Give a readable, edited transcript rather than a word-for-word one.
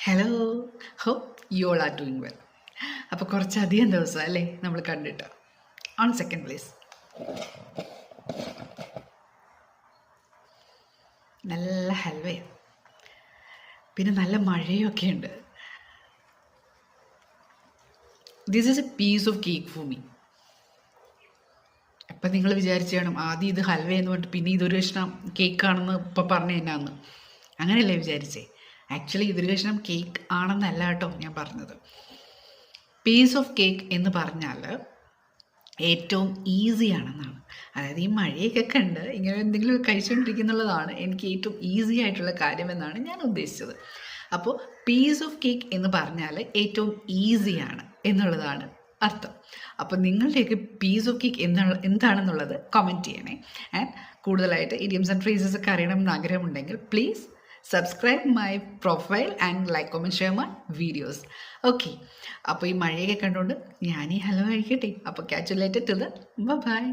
Hello, hope you all are doing well. അപ്പോൾ കുറച്ചധികം ദിവസം അല്ലേ നമ്മൾ കണ്ടിട്ട്. ഓൺ സെക്കൻഡ് പ്ലേസ് നല്ല ഹൽവയാണ്, പിന്നെ നല്ല മഴയൊക്കെ ഉണ്ട്. This is a piece of cake for me. അപ്പം നിങ്ങൾ വിചാരിച്ചു വേണം ആദ്യം ഇത് ഹൽവ എന്ന് പറഞ്ഞിട്ട് പിന്നെ ഇതൊരു കഷ്ണം കേക്കാണെന്ന് ഇപ്പോൾ പറഞ്ഞു തന്നെയാന്ന്. അങ്ങനെയല്ലേ വിചാരിച്ചേ? ആക്ച്വലി ഇതൊരു കഷ്ണം കേക്ക് ആണെന്നല്ല കേട്ടോ ഞാൻ പറഞ്ഞത്. പീസ് ഓഫ് കേക്ക് എന്ന് പറഞ്ഞാൽ ഏറ്റവും ഈസിയാണെന്നാണ്. അതായത് ഈ മഴയൊക്കെ കണ്ട് ഇങ്ങനെ എന്തെങ്കിലും കഴിച്ചുകൊണ്ടിരിക്കുന്നുള്ളതാണ് എനിക്ക് ഏറ്റവും ഈസി ആയിട്ടുള്ള കാര്യമെന്നാണ് ഞാൻ ഉദ്ദേശിച്ചത്. അപ്പോൾ പീസ് ഓഫ് കേക്ക് എന്ന് പറഞ്ഞാൽ ഏറ്റവും ഈസിയാണ് എന്നുള്ളതാണ് അർത്ഥം. അപ്പോൾ നിങ്ങളുടെയൊക്കെ പീസ് ഓഫ് കേക്ക് എന്താണെന്നുള്ളത് കമൻറ്റ് ചെയ്യണേ. ആൻഡ് കൂടുതലായിട്ട് ഇഡിയംസ് ആൻഡ് ഫ്രേസസ് ഒക്കെ അറിയണമെന്ന് ആഗ്രഹമുണ്ടെങ്കിൽ please subscribe my profile and like comment share my videos. Okay, അപ്പോൾ ഈ മഴയൊക്കെ കണ്ടുകൊണ്ട് ഞാൻ ഈ ഹലോ കഴിക്കട്ടെ. അപ്പോൾ catch you later. Till then bye.